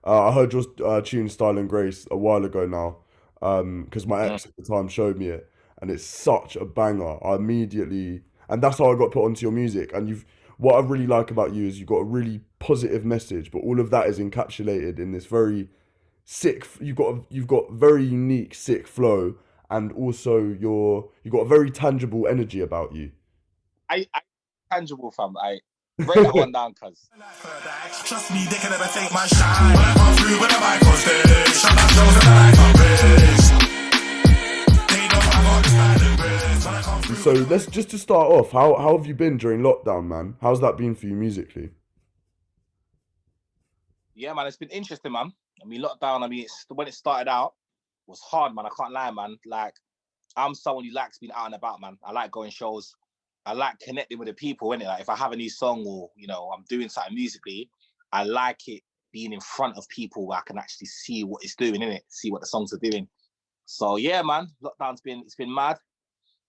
I heard your tune "Style and Grace" a while ago now, because my Mm. ex at the time showed me it, and it's such a banger. I immediately, and that's how I got put onto your music. And what I really like about you is you've got a really positive message, but all of that is encapsulated in this very sick. You've got very unique, sick flow, and also you've got a very tangible energy about you. I tangible fam. I break that one down, cuz. Trust me, they can never take my shine. When I come through with a mic on stage, shut up shows and I can't raise. They know I got the style and grace. When I come through So with a let's just to start off. How have you been during lockdown, man? How's that been for you musically? Yeah, man, it's been interesting, man. I mean, lockdown. I mean, when it started out, it was hard, man. I can't lie, man. Like, I'm someone who likes being out and about, man. I like going shows. I like connecting with the people, innit? Like, if I have a new song or I'm doing something musically, I like it being in front of people where I can actually see what it's doing, innit? See what the songs are doing. So yeah, man, lockdown's been mad.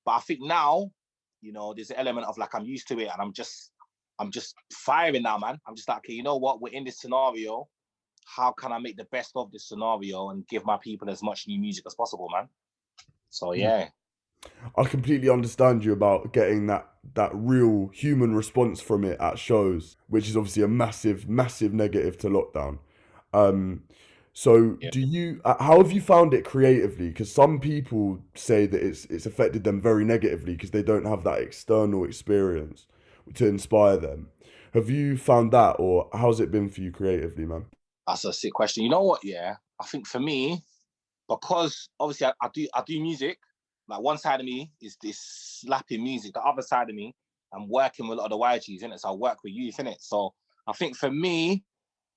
But I think now, there's an element of like I'm used to it, and I'm just firing now, man. I'm just like, okay, you know what? We're in this scenario. How can I make the best of this scenario and give my people as much new music as possible, man? So yeah. I completely understand you about getting that real human response from it at shows, which is obviously a massive, massive negative to lockdown. Um, so Yeah. how have you found it creatively? Because some people say that it's affected them very negatively because they don't have that external experience to inspire them. Have you found that, or how's it been for you creatively, man? That's a sick question. You know what? Yeah, I think for me, because obviously I do music. Like one side of me is this slapping music. The other side of me, I'm working with a lot of the YGs in it. So I work with youth in it. So I think for me,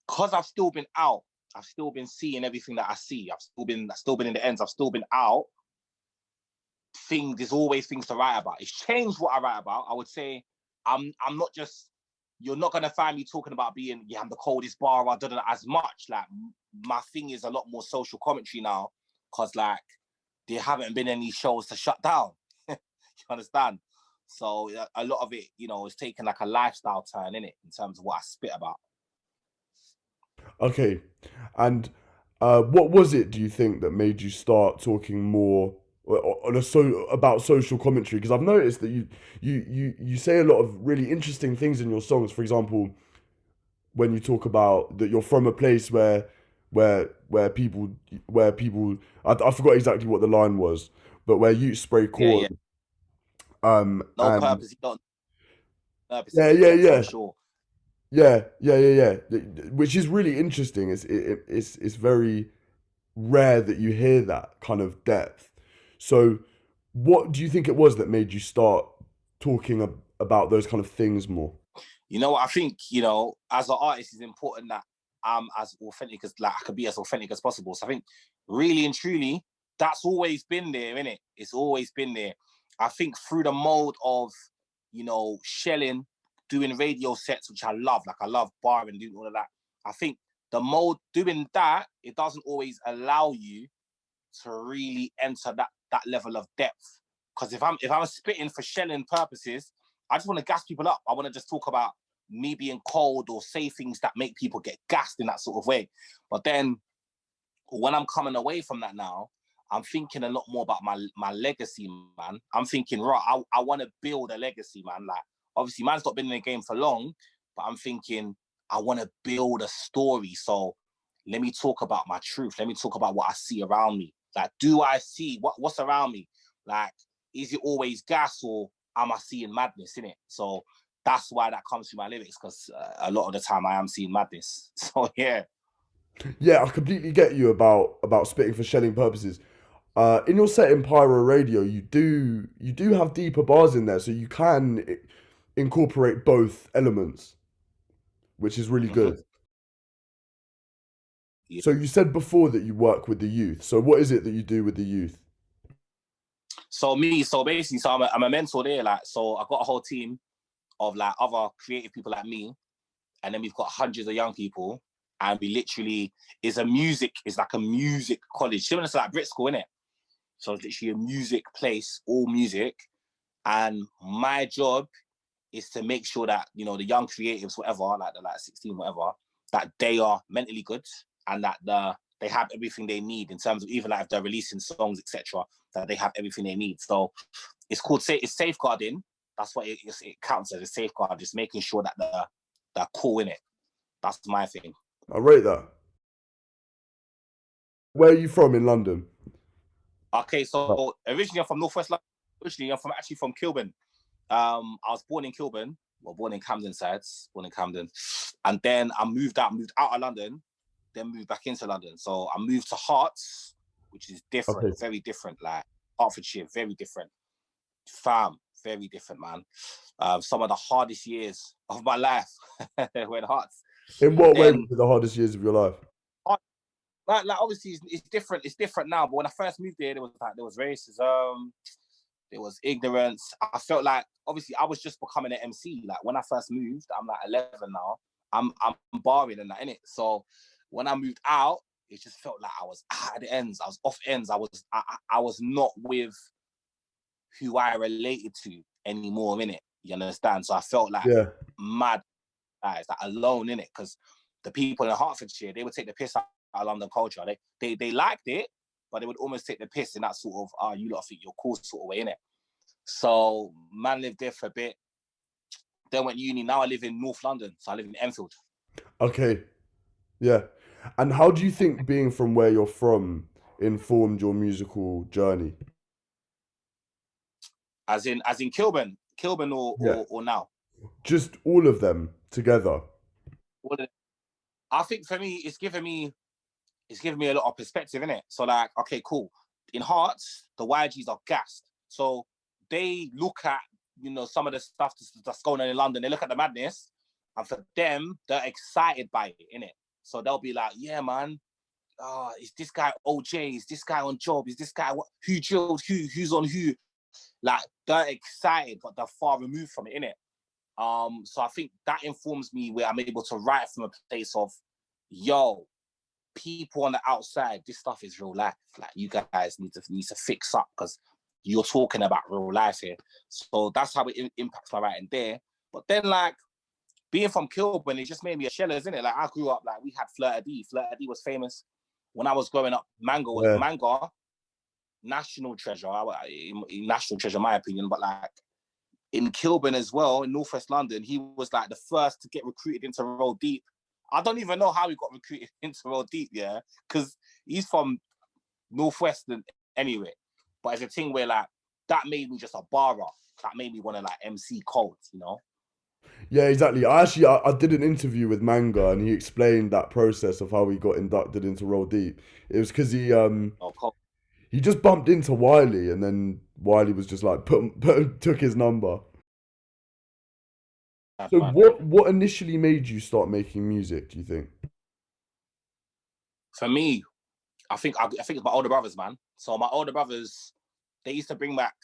because I've still been out, I've still been seeing everything that I see. I've still been in the ends. I've still been out. There's always things to write about. It's changed what I write about. I would say I'm not just you're not gonna find me talking about being I'm the coldest bar or as much. Like my thing is a lot more social commentary now because like there haven't been any shows to shut down. You understand? So a lot of it, is taking like a lifestyle turn in it in terms of what I spit about. Okay, and what was it? Do you think that made you start talking more about social commentary? Because I've noticed that you say a lot of really interesting things in your songs. For example, when you talk about that you're from a place where people I forgot exactly what the line was, but where you spray Yeah, yeah. corn. No And purpose. You don't purpose if yeah, it yeah, gets. I'm yeah. sure. Yeah. Which is really interesting. It's very rare that you hear that kind of depth. So, what do you think it was that made you start talking about those kind of things more? You know what I think, as an artist, it's important that I'm as authentic as like I could be as authentic as possible. So I think really and truly, that's always been there, isn't it? It's always been there. I think through the mode of, shelling, doing radio sets, which I love, like I love bar and doing all of that. I think the mode doing that, it doesn't always allow you to really enter that level of depth. Because if I'm spitting for shelling purposes, I just want to gas people up. I want to just talk about me being cold or say things that make people get gassed in that sort of way. But then when I'm coming away from that now, I'm thinking a lot more about my legacy, man. I'm thinking, right, I want to build a legacy, man. Like, obviously, man's not been in the game for long, but I'm thinking, I want to build a story. So let me talk about my truth. Let me talk about what I see around me. Like, do I see what's around me? Like, is it always gas or am I seeing madness in it? So that's why that comes through my lyrics because a lot of the time I am seeing madness. So yeah. Yeah, I completely get you about spitting for shelling purposes. In your set in Pyro Radio, you do have deeper bars in there, so you can incorporate both elements, which is really Mm-hmm. good. Yeah. So you said before that you work with the youth. So what is it that you do with the youth? So basically, I'm a mentor there. Like, so I got a whole team of like other creative people like me, and then we've got hundreds of young people, and we literally is like a music college, similar to like Brit School, innit? So it's literally a music place, all music, and my job is to make sure that the young creatives, whatever, like the like 16, whatever, that they are mentally good and that they have everything they need in terms of even like if they're releasing songs, etc., that they have everything they need. So it's called it's safeguarding. That's what it counts as, a safeguard, just making sure that they're cool in it. That's my thing. I rate that. Where are you from in London? Okay, so originally I'm from Northwest London. Originally I'm actually from Kilburn. I was born in Kilburn, born in Camden sides, and then I moved out of London, then moved back into London. So I moved to Hearts, which is different, very different, like Hertfordshire, very different. Fam, very different, man. Some of the hardest years of my life were in Hearts. In what way were the hardest years of your life? Like obviously it's different. It's different now. But when I first moved there was racism, there was ignorance. I felt like obviously I was just becoming an MC. Like when I first moved, I'm like 11 now. I'm barring and that, innit? So when I moved out, it just felt like I was at the ends. I was off ends. I was not with who I related to anymore, innit? You understand? So I felt like mad, guys, like alone, innit? Because the people in Hertfordshire, they would take the piss out of London culture. They liked it, but they would almost take the piss in that sort of, you lot think you're cool sort of way, innit? So man lived there for a bit. Then went uni. Now I live in North London. So I live in Enfield. Okay. Yeah. And how do you think being from where you're from informed your musical journey? As in Kilburn or now? Just all of them together. I think for me, it's given me a lot of perspective, innit? So like, okay, cool. In Hearts, the YGs are gassed. So they look at, some of the stuff that's going on in London. They look at the madness, and for them, they're excited by it, innit? So they'll be like, yeah, man, is this guy OJ? Is this guy on Job? Is this guy who drilled who? Who's on who? Like, they're excited, but they're far removed from it, innit? So I think that informs me where I'm able to write from a place of, yo, people on the outside, this stuff is real life. Like, you guys need to fix up because you're talking about real life here. So that's how it impacts my writing there. But then, like, being from Kilburn, it just made me a shellers, innit? Like, I grew up, like, we had Fleur-de-Dee. Fleur-de-Dee was famous. When I was growing up, Mango was Manga, national treasure, national treasure, in my opinion. But, like, in Kilburn as well, in Northwest London, he was, like, the first to get recruited into Roll Deep. I don't even know how he got recruited into Roll Deep, yeah? Because he's from Northwest anyway. But it's a thing where, like, that made me just a barra. That made me want to, like, MC cold, Yeah, exactly. I did an interview with Manga, and he explained that process of how he got inducted into Roll Deep. It was because he just bumped into Wiley, and then Wiley was just like took his number. So what initially made you start making music, do you think? For me, I think it's my older brothers, man. So my older brothers, they used to bring back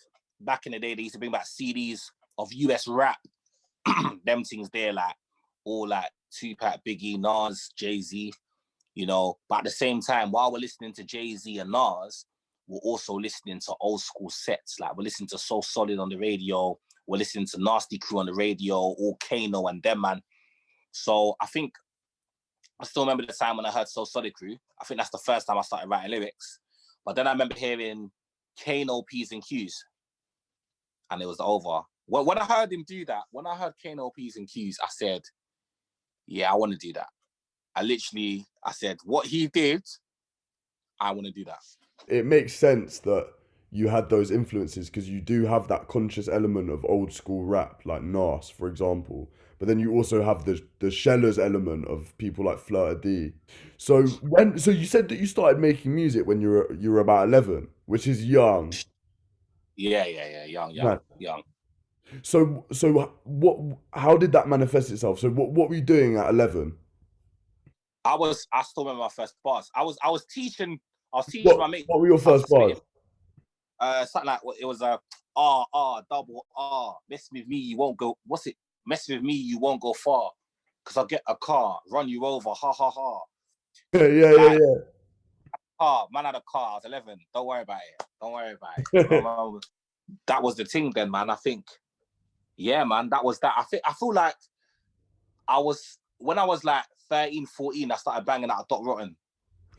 in the day, they used to bring back CDs of US rap. Them things there, like, all like Tupac, Biggie, Nas, Jay-Z, but at the same time, while we're listening to Jay-Z and Nas, we're also listening to old school sets. Like, we're listening to So Solid on the radio, we're listening to Nasty Crew on the radio, all Kano and them, man. So I think I still remember the time when I heard So Solid Crew. I think that's the first time I started writing lyrics. But then I remember hearing Kano, P's and Q's, and it was over. When I heard him do that, when I heard Kano, P's and Q's, I said, yeah, I want to do that. I said, what he did, I want to do that. It makes sense that you had those influences because you do have that conscious element of old school rap, like Nas, for example. But then you also have the Shellers element of people like Fleur-de-Dee. So you said that you started making music when you were about 11, which is young. Yeah, young. So how did that manifest itself? So what were you doing at 11? I still remember my first bars. I was teaching my mate. What were your first bars? Something like, it was double R. Mess with me, you won't go. What's it? Mess with me, you won't go far. Cause I'll get a car, run you over, ha ha ha. Yeah. Man had a car. I was 11. Don't worry about it. That was the thing then, man. I think, yeah, man, that was that. I feel like when I was like 13, 14, I started banging out Dot Rotten.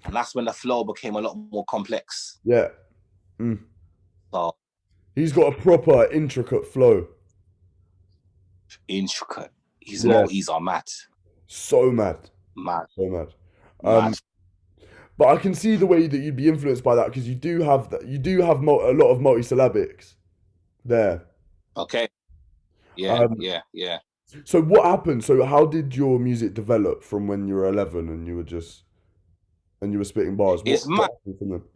And that's when the flow became a lot more complex. Yeah. Mm. So He's got a proper intricate flow. intricate. His Yeah. multis are mad. So mad. Mad. So mad. Mad. But I can see the way that you'd be influenced by that because you do have that. You do have a lot of multisyllabics there. Okay. Yeah, Um, yeah. so what happened? So how did your music develop from when you were 11 and you were spitting bars? It's mad. What happened from them?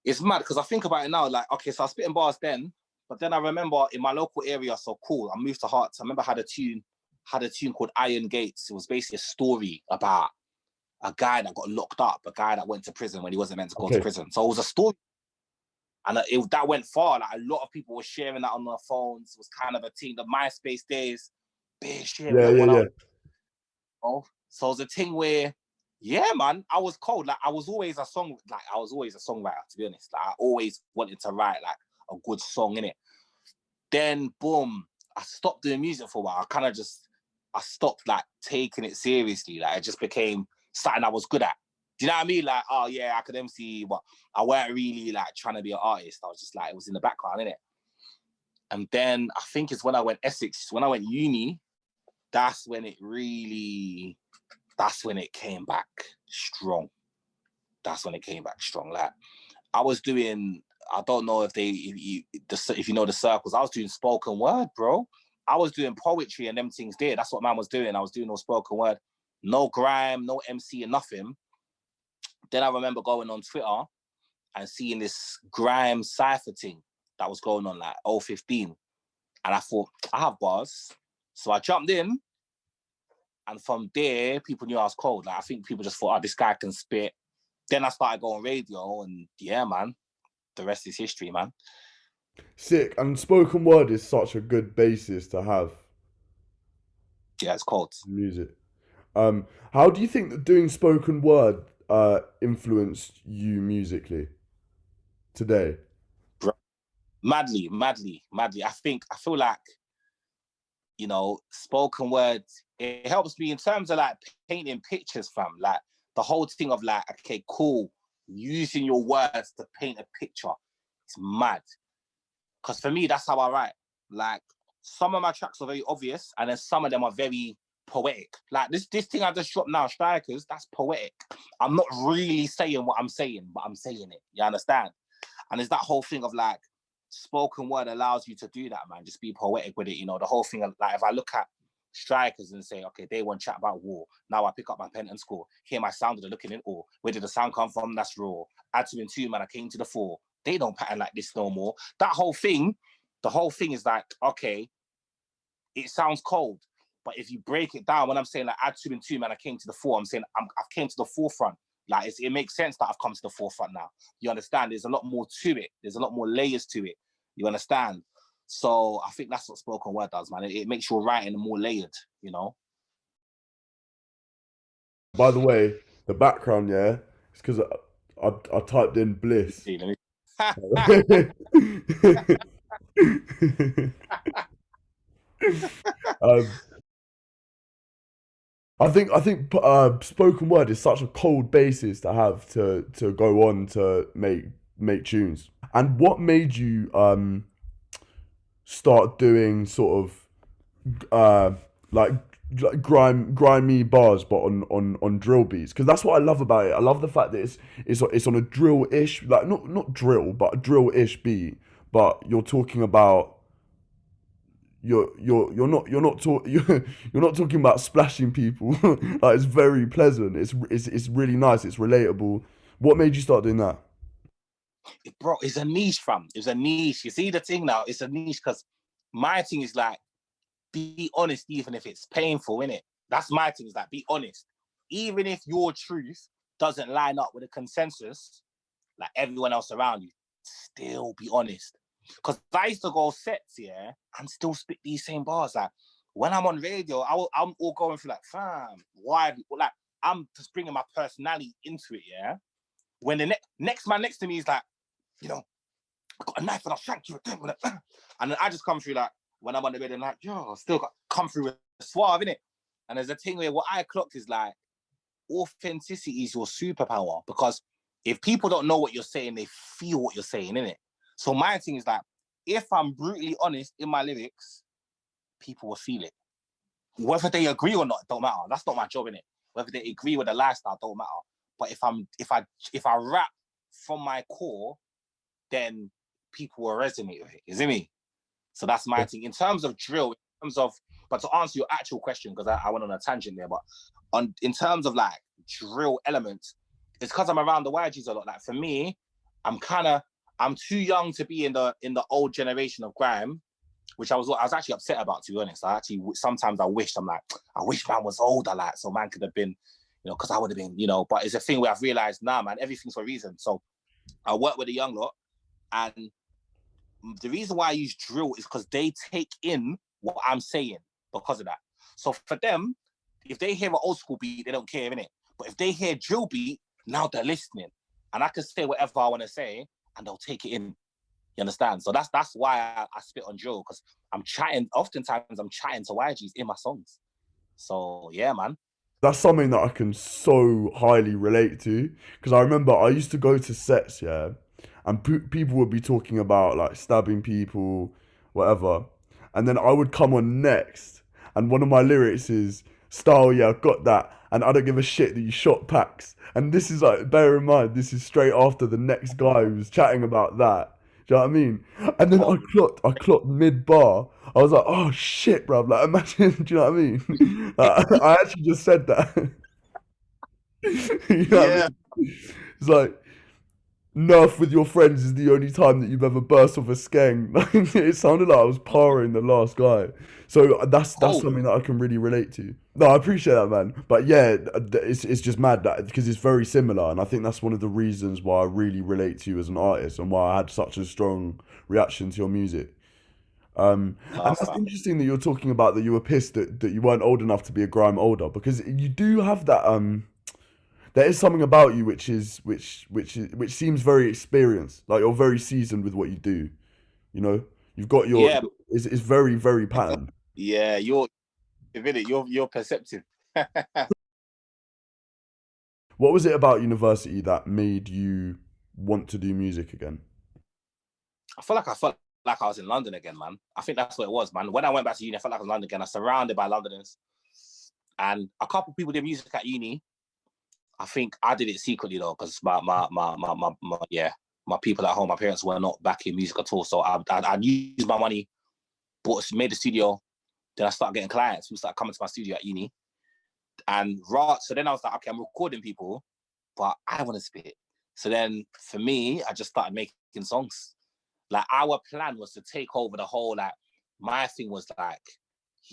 It's mad because I think about it now, like, okay, so I was spitting bars then, but then I remember in my local area, so cool, I moved to Hearts. I remember I had a tune called Iron Gates. It was basically a story about a guy that got locked up, a guy that went to prison when he wasn't meant to go to Okay. prison. So it was a story. And that went far. Like, a lot of people were sharing that on their phones. It was kind of a thing. The MySpace days, big shit. Yeah. Oh, so it was a thing where, yeah, man, I was cold. Like, I was always a songwriter, to be honest. Like, I always wanted to write like a good song in it. Then boom, I stopped doing music for a while. I stopped like taking it seriously. Like, it just became something I was good at. Do you know what I mean? Like, oh yeah, I could MC, but I weren't really like trying to be an artist. I was just like, it was in the background, innit? And then I think it's when I went Essex, when I went uni, that's when it came back strong. Like, I was doing, I don't know if you know the circles, I was doing spoken word, bro. I was doing poetry and them things there. That's what man was doing. I was doing all spoken word, no grime, no MC and nothing. Then I remember going on Twitter and seeing this grime cypher thing that was going on like 015. And I thought, I have bars. So I jumped in. And from there, people knew I was cold. Like, I think people just thought, oh, this guy can spit. Then I started going radio, and yeah, man, the rest is history, man. Sick. And spoken word is such a good basis to have Yeah, it's cold. music. How do you think that doing spoken word influenced you musically today? Bro, madly. I feel like, spoken word, it helps me in terms of like painting pictures, fam. Like, the whole thing of like, okay, cool, using your words to paint a picture. It's mad. Because for me, that's how I write. Like, some of my tracks are very obvious, and then some of them are very poetic. Like, this thing I just dropped now, Strikers, that's poetic. I'm not really saying what I'm saying, but I'm saying it. You understand? And there's that whole thing of like, spoken word allows you to do that, man. Just be poetic with it. The whole thing of like, if I look at Strikers and say, okay, they want to chat about war. Now I pick up my pen and score. Hear my sound of the looking in awe. Where did the sound come from? That's raw. Add two and two, man, I came to the fore. They don't pattern like this no more. The whole thing is like, okay, it sounds cold. But if you break it down, when I'm saying like add two and two, man, I came to the fore, I'm saying I've came to the forefront. Like, it makes sense that I've come to the forefront now. You understand? There's a lot more to it. There's a lot more layers to it. You understand? So I think that's what spoken word does, man. It makes your writing more layered, By the way, the background, yeah, it's because I typed in bliss. um, I think spoken word is such a cold basis to have to go on to make tunes. And what made you start doing sort of like grimy bars, but on drill beats? Because that's what I love about it. I love the fact that it's on a drill-ish, like not drill, but a drill-ish beat. But you're talking about you're not talking about splashing people. Like, it's very pleasant. It's really nice. It's relatable. What made you start doing that? Bro, it's a niche, fam. It's a niche. You see the thing now? It's a niche because my thing is like, be honest, even if it's painful, innit? That's my thing, is like, be honest. Even if your truth doesn't line up with the consensus, like everyone else around you, still be honest. Because I used to go sets, yeah, and still spit these same bars. Like, when I'm on radio, I'm all going through like, fam, why? Like, I'm just bringing my personality into it, yeah? When the next man next to me is like, I got a knife and I'll shank you again. And then I just come through like, when I'm on the bed and like, yo, still got come through with suave, innit? And there's a thing where what I clocked is like, authenticity is your superpower, because if people don't know what you're saying, they feel what you're saying, innit? So my thing is that if I'm brutally honest in my lyrics, people will feel it. Whether they agree or not, don't matter. That's not my job, innit? Whether they agree with the lifestyle, don't matter. But if I rap from my core, then people will resonate with it. You see me? So that's my thing. In terms of drill, but to answer your actual question, because I went on a tangent there, but in terms of like drill elements, it's because I'm around the YGs a lot. Like for me, I'm too young to be in the old generation of grime, which I was actually upset about, to be honest. Sometimes I wish man was older, like, so man could have been, because I would have been, but it's a thing where I've realized, nah, man, everything's for a reason. So I work with a young lot, and the reason why I use drill is because they take in what I'm saying because of that. So for them, if they hear an old school beat, they don't care, innit? But if they hear drill beat, now they're listening. And I can say whatever I want to say, and they'll take it in. You understand? So that's why I spit on drill, because oftentimes I'm chatting to YGs in my songs. So yeah, man. That's something that I can so highly relate to, because I remember I used to go to sets, yeah, and people would be talking about like stabbing people, whatever, and then I would come on next, and one of my lyrics is "Style, yeah, got that," and I don't give a shit that you shot packs. And this is like, bear in mind, this is straight after the next guy who was chatting about that. Do you know what I mean? And then I clocked mid bar. I was like, oh shit, bruv. Like, imagine, do you know what I mean? I actually just said that. You know what I Yeah. mean? It's like, Nerf with your friends is the only time that you've ever burst off a skeng. It sounded like I was parring the last guy. So that's something that I can really relate to. No, I appreciate that, man. But yeah, it's just mad that, because it's very similar, and I think that's one of the reasons why I really relate to you as an artist, and why I had such a strong reaction to your music. And that's interesting that you're talking about that you were pissed that you weren't old enough to be a grime older, because you do have that there is something about you which seems very experienced. Like, you're very seasoned with what you do. You've got it's very, very patterned. Yeah, you're perceptive. What was it about university that made you want to do music again? I felt like I was in London again, man. I think that's what it was, man. When I went back to uni, I felt like I was in London again. I was surrounded by Londoners, and a couple people did music at uni. I think I did it secretly though, because my people at home, my parents were not back in music at all. So I used my money, made a studio. Then I started getting clients who started coming to my studio at uni. And so then I was like, okay, I'm recording people, but I want to spit. So then for me, I just started making songs. Like, our plan was to take over the whole, like, my thing was like,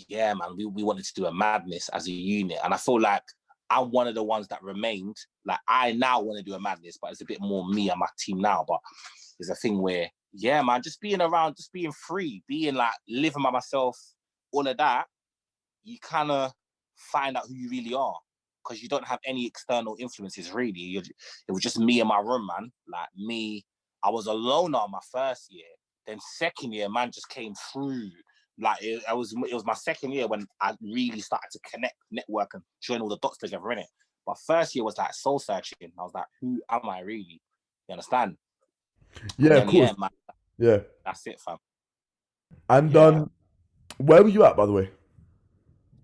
yeah, man, we wanted to do a madness as a unit. And I feel like I'm one of the ones that remained. Like, I now want to do a madness, but it's a bit more me and my team now. But there's a thing where, yeah, man, just being around, just being free, being like living by myself, all of that, you kind of find out who you really are, because you don't have any external influences, really. It was just me in my room, man. Like, me, I was alone on my first year. Then second year, man just came through. Like, it was my second year when I really started to connect, network, and join all the dots together, in it. But first year was like soul searching. I was like, who am I really? You understand? Yeah, of course. Yeah, man. Yeah. That's it, fam. And where were you at, by the way?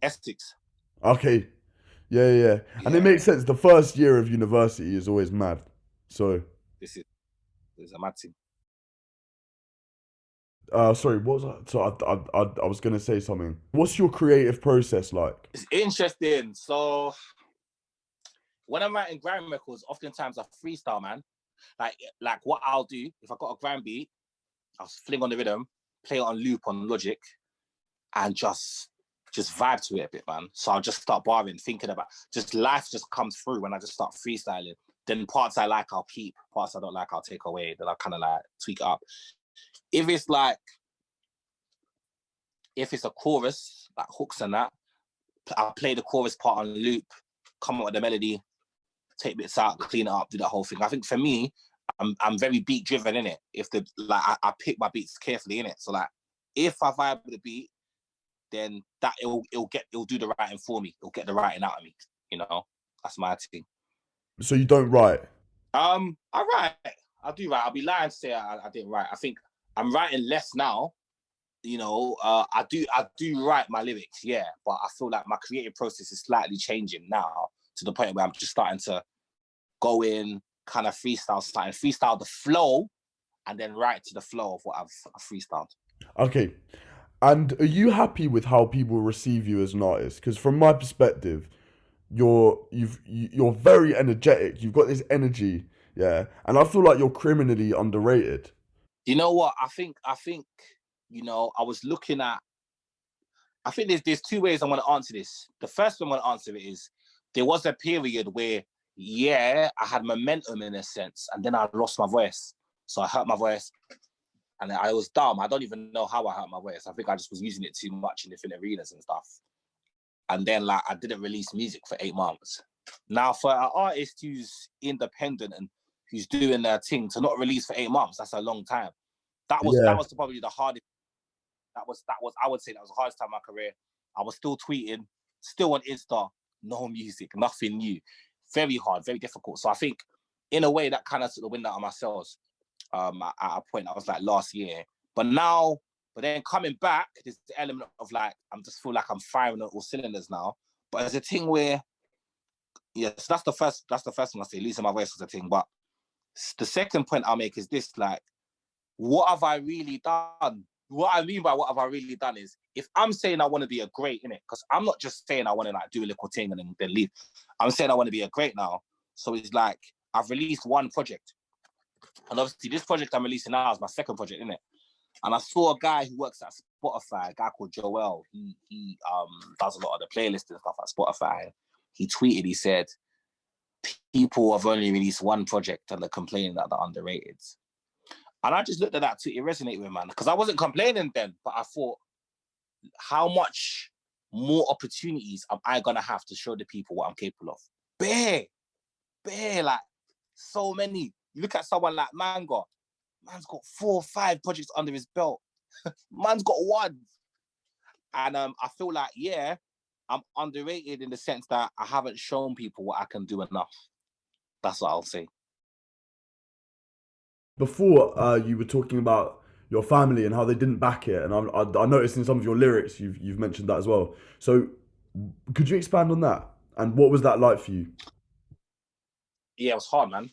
Essex. Okay. Yeah. And it makes sense. The first year of university is always mad. So This is a mad thing. Sorry, what was I? So I was gonna say something. What's your creative process like? It's interesting. So when I'm writing grime records, oftentimes I freestyle, man. Like what I'll do, if I got a grime beat, I'll fling on the rhythm, play it on loop on Logic, and just vibe to it a bit, man. So I'll just start barring, thinking about, just life just comes through when I just start freestyling. Then parts I like, I'll keep. Parts I don't like, I'll take away. Then I'll kind of like tweak it up. If it's a chorus, like hooks and that, I'll play the chorus part on loop, come up with the melody, take bits out, clean it up, do that whole thing. I think for me, I'm very beat driven, in it. If I pick my beats carefully, in it. So like, if I vibe with the beat, then that it'll do the writing for me. It'll get the writing out of me, That's my thing. So you don't write? I write. I do write. I'll be lying to say I didn't write. I think I'm writing less now. I do write my lyrics, yeah, but I feel like my creative process is slightly changing now to the point where I'm just starting to go in, kind of freestyle the flow, and then write to the flow of what I've freestyled. Okay. And are you happy with how people receive you as an artist? Because from my perspective, you're very energetic. You've got this energy, yeah. And I feel like you're criminally underrated. You know what? I think I was looking at. I think there's two ways I want to answer this. The first way I want to answer it is there was a period where, yeah, I had momentum in a sense, and then I lost my voice. So I hurt my voice, and I was dumb. I don't even know how I hurt my voice. I think I just was using it too much in different arenas and stuff. And then like I didn't release music for 8 months. Now for an artist who's independent and who's doing their thing to not release for 8 months, that's a long time. That was Yeah. probably the hardest. That was I would say that was the hardest time in my career. I was still tweeting, still on Insta, no music, nothing new. Very hard, very difficult. So I think in a way that kind of took the wind out of my sails. At a point that was like last year. But then coming back, there's the element of like I'm just feel like I'm firing on all cylinders now. But there's a thing where, yeah, so that's the first thing I say, losing my voice was a thing. But the second point I'll make is this: like, what have I really done? What I mean by what have I really done is, if I'm saying I want to be a great in it, because I'm not just saying I want to like do a little thing and then leave. I'm saying I want to be a great now. So it's like I've released one project. And obviously, this project I'm releasing now is my second project, isn't it? And I saw a guy who works at Spotify, a guy called Joel. He does a lot of the playlists and stuff at Spotify. He tweeted, he said, people have only released one project and they're complaining that they're underrated. And I just looked at that to resonate with, man, because I wasn't complaining then, but I thought, how much more opportunities am I going to have to show the people what I'm capable of? Bare, like so many. You look at someone like Mango, man's got 4 or 5 projects under his belt. Man's got one. And I feel like, yeah, I'm underrated in the sense that I haven't shown people what I can do enough. That's what I'll say. Before you were talking about your family and how they didn't back it, and I noticed in some of your lyrics you've mentioned that as well. So could you expand on that? And what was that like for you? Yeah, it was hard, man.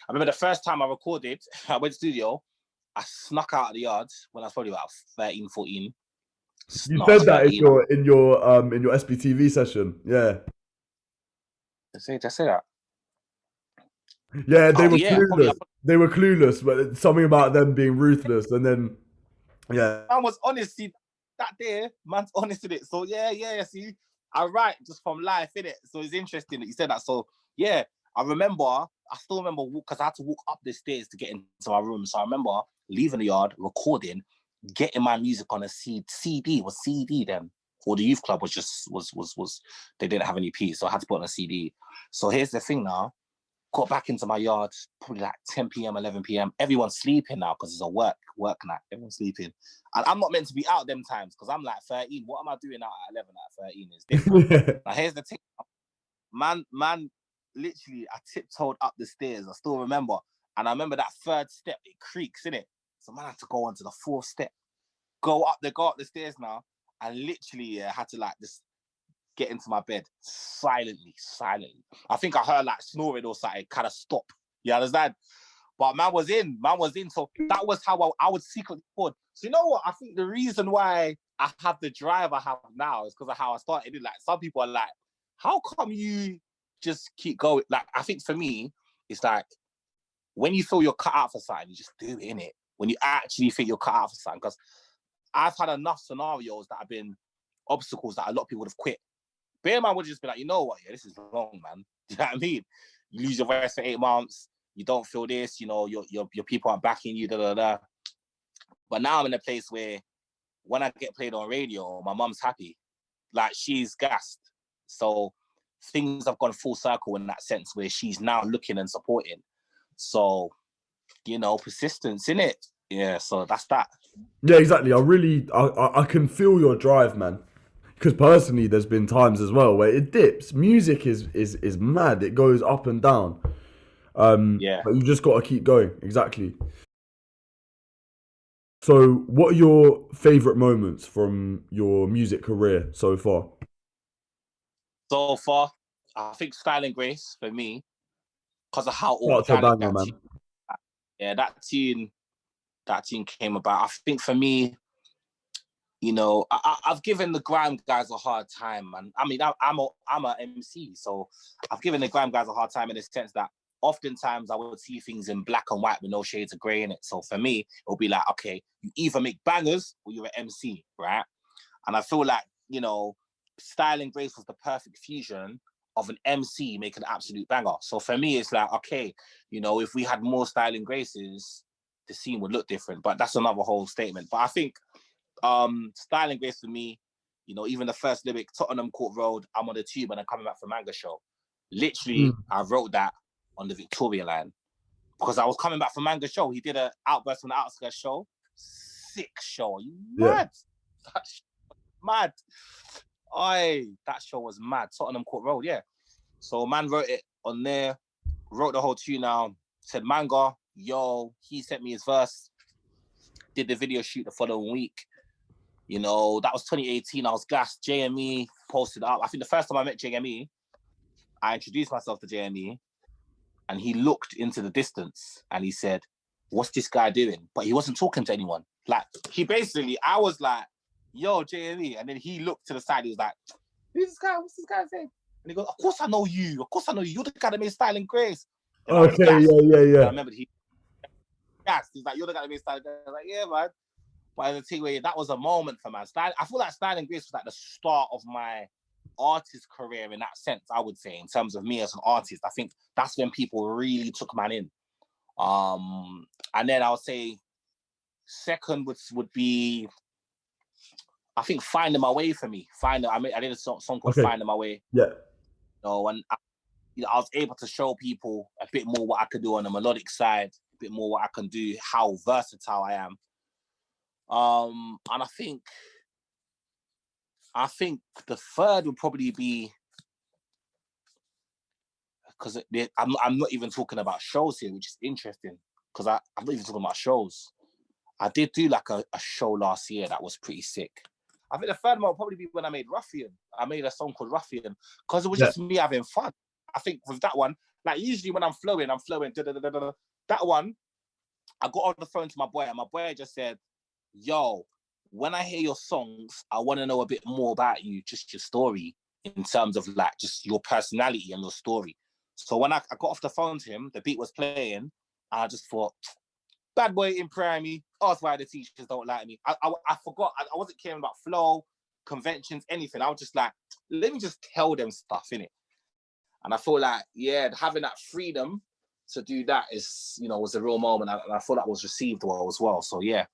I remember the first time I recorded, I went to the studio, I snuck out of the yard when I was probably about 13, 14. You said that 13. in your SBTV session, yeah. Did I say that? Yeah, they were yeah, clueless. They were clueless, but something about them being ruthless, and then yeah. Man was honest, see, that day, man's honest with it. So yeah, see, I write just from life, innit? So it's interesting that you said that. So yeah, I still remember because I had to walk up the stairs to get into my room. So I remember leaving the yard, recording, getting my music on a CD. Was CD then? Or the youth club was they didn't have any P, so I had to put on a CD. So here's the thing now. Got back into my yard, probably like 10 p.m, 11 p.m. Everyone's sleeping now because it's a work night. Everyone's sleeping. And I'm not meant to be out them times because I'm like 13. What am I doing out at 11 at 13 is different. Now here's the thing. Man, literally, I tiptoed up the stairs. I still remember. And I remember that 3rd step, it creaks, innit? So man, I had to go on to the 4th step. Go up the stairs now. And literally, I had to like just get into my bed silently. I think I heard like snoring or something, kind of stop. You understand? But man was in. So that was how I would secretly record. So you know what? I think the reason why I have the drive I have now is because of how I started it. Like some people are like, how come you just keep going? Like I think for me, it's like when you feel you're cut out for something, you just do it, innit? When you actually think you're cut out for something. Because I've had enough scenarios that have been obstacles that a lot of people would have quit. Bear man would just be like, you know what, yeah, this is long, man. Do you know what I mean? You lose your voice for 8 months, you don't feel this, you know, your people aren't backing you, But now I'm in a place where when I get played on radio, my mum's happy. Like she's gassed. So things have gone full circle in that sense where she's now looking and supporting. So, you know, persistence, innit? Yeah, so that's that. Yeah, exactly. I can feel your drive, man. because personally, there's been times as well where it dips. Music is mad. It goes up and down. Yeah. But you just got to keep going. Exactly. So, what are your favorite moments from your music career so far? So far, I think Style and Grace for me, because of how Shout out to a organic banger, that man. tune, yeah, that tune came about. I think for me, I've given the grime guys a hard time, man. I mean, I'm a MC, so I've given the grime guys a hard time in the sense that oftentimes I would see things in black and white with no shades of grey in it. So for me, it'll be like, okay, you either make bangers or you're an MC, right? And I feel like, Style and Grace was the perfect fusion of an MC making an absolute banger. So for me, it's like, okay, if we had more Style and Graces, the scene would look different. But that's another whole statement. But I think Style and Grace for me, even the first lyric, Tottenham Court Road, I'm on the tube and I'm coming back from Manga Show. Literally, I wrote that on the Victoria line because I was coming back from Manga Show. He did an Outburst on the Outskirts show. Sick show. Are you mad? Yeah. That's mad. That show was mad. Tottenham Court Road, yeah. So man wrote it on there, wrote the whole tune now, said Manga, he sent me his verse, did the video shoot the following week. That was 2018. I was gassed. JME posted up. I think the first time I met JME, I introduced myself to JME and he looked into the distance and he said, what's this guy doing? But he wasn't talking to anyone. Like, I was like, yo, JME. And then he looked to the side. He was like, who's this guy? What's this guy saying? And he goes, of course I know you. Of course I know you. You're the guy that made Style and Grace. And Okay, yeah. I remember he gassed. He's like, you're the guy that made Style and Grace. I was like, yeah, man. But the thing where that was a moment for man. I feel like Style and Grace was like the start of my artist career in that sense, I would say, in terms of me as an artist. I think that's when people really took man in. And then I would say second would be, I think, Finding My Way for me. I did a song called Finding My Way. Yeah. And I was able to show people a bit more what I could do on the melodic side, a bit more what I can do, how versatile I am. And I think the third would probably be, because I'm not even talking about shows here, which is interesting, because I'm not even talking about shows. I did do like a show last year that was pretty sick. I think the third one would probably be when I made Ruffian. I made a song called Ruffian, because it was just me having fun. I think with that one, like usually when I'm flowing, da-da-da-da-da. That one, I got on the phone to my boy, and my boy just said, yo, when I hear your songs, I want to know a bit more about you, just your story, in terms of like just your personality and your story. So when I got off the phone to him, the beat was playing, and I just thought, bad boy in primary, ask why the teachers don't like me. I forgot, I wasn't caring about flow, conventions, anything. I was just like, let me just tell them stuff, innit? And I feel like, yeah, having that freedom to do that was a real moment. And I thought that was received well as well. So yeah.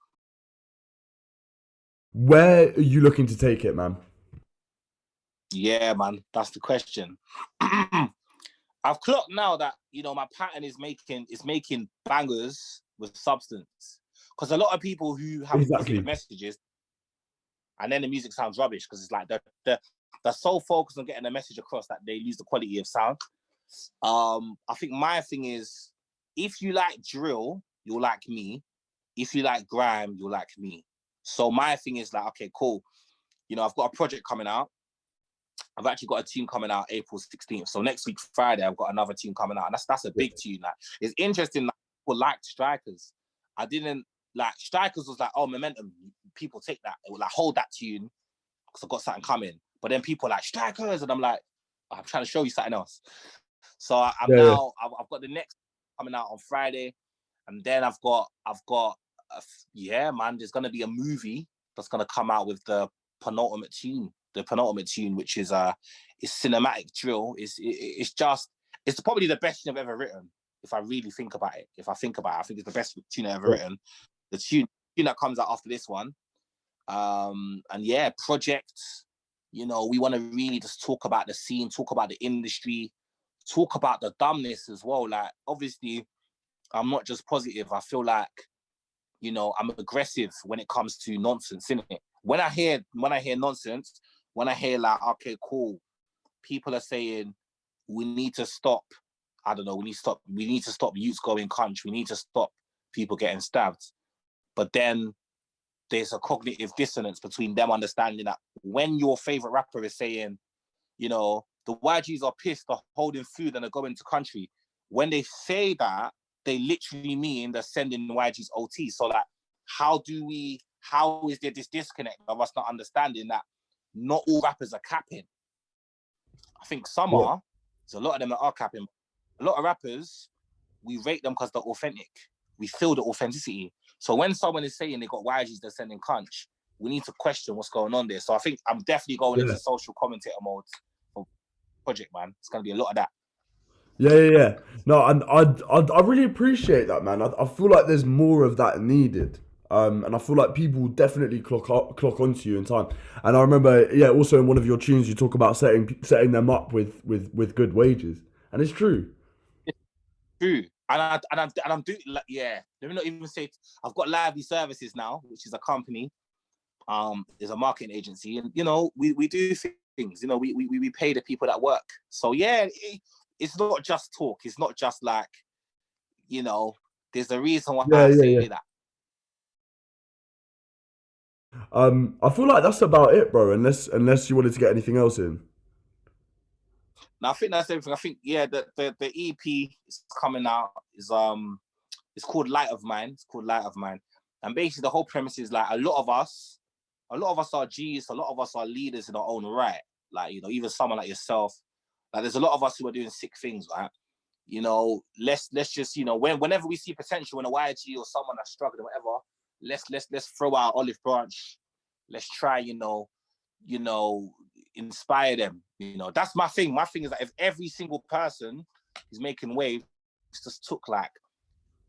Where are you looking to take it, man? Yeah, man, that's the question. I've clocked now that my pattern is making bangers with substance, because a lot of people who have positive messages, and then the music sounds rubbish because it's like they're so focused on getting the message across that they lose the quality of sound. I think my thing is, if you like drill, you'll like me. If you like grime, you'll like me. So my thing is like, okay, cool. I've got a project coming out. I've actually got a tune coming out April 16th. So next week, Friday, I've got another tune coming out. And that's a big tune. Like, it's interesting that people liked Strikers. I didn't like Strikers was like, oh, momentum. People take that. They were like, hold that tune because I've got something coming. But then people like Strikers, and I'm like, I'm trying to show you something else. So I've got the next coming out on Friday, and then I've got man, there's gonna be a movie that's gonna come out with the penultimate tune, which is cinematic drill. It's probably the best tune I've ever written. If I really think about it, I think it's the best tune I've ever written. The tune that comes out after this one, and yeah, projects. We want to really just talk about the scene, talk about the industry, talk about the dumbness as well. Like, obviously, I'm not just positive. I feel like, I'm aggressive when it comes to nonsense, innit? When I hear nonsense, when I hear like, okay, cool, people are saying we need to stop. I don't know. We need to stop youths going crunch. We need to stop people getting stabbed. But then there's a cognitive dissonance between them understanding that when your favorite rapper is saying, you know, the YGs are pissed, they're holding food and they're going to country. When they say that, they literally mean they're sending YGs OT. So like, how is there this disconnect of us not understanding that not all rappers are capping? I think some are. There's a lot of them that are capping. A lot of rappers, we rate them because they're authentic. We feel the authenticity. So when someone is saying they got YGs they're sending crunch, we need to question what's going on there. So I think I'm definitely going into social commentator mode for project, man. It's going to be a lot of that. Yeah. No, and I really appreciate that, man. I feel like there's more of that needed. And I feel like people will definitely clock onto you in time. And I remember, also in one of your tunes, you talk about setting them up with good wages, and it's true. It's true, and I'm doing like, Let me not even say I've got Lively Services now, which is a company. There's a marketing agency, and you know we do things. You know we pay the people that work. So it's not just talk. It's not just like, you know, there's a reason why I say that. I feel like that's about it, bro. Unless you wanted to get anything else in. Now I think that's everything. I think the EP is coming out. It's called Light of Mine. It's called Light of Mine, and basically the whole premise is like a lot of us are G's. A lot of us are leaders in our own right. Like, you know, even someone like yourself. Like there's a lot of us who are doing sick things, right? You know, let's just, you know, whenever we see potential in a YG or someone that's struggling, whatever, let's throw our olive branch. Let's try, you know, inspire them. You know, that's my thing. My thing is that if every single person is making waves, just took like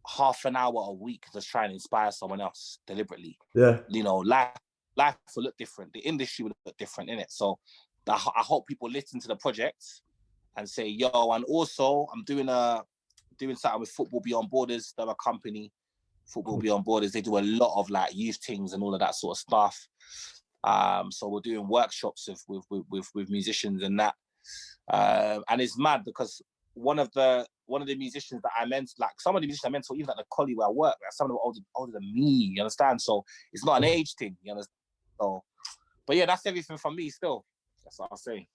half an hour a week to try and inspire someone else deliberately. Yeah. You know, life will look different. The industry will look different, innit? So I hope people listen to the project and say, yo, and also I'm doing something with Football Beyond Borders. They're a company, Football Beyond Borders. They do a lot of like youth things and all of that sort of stuff. So we're doing workshops with musicians and that. And it's mad because one of the musicians that I meant, like some of the musicians I mentor, even at the college where I work, like some of them are older than me, you understand? So it's not an age thing, you understand? So, but yeah, that's everything from me still. That's what I'll say.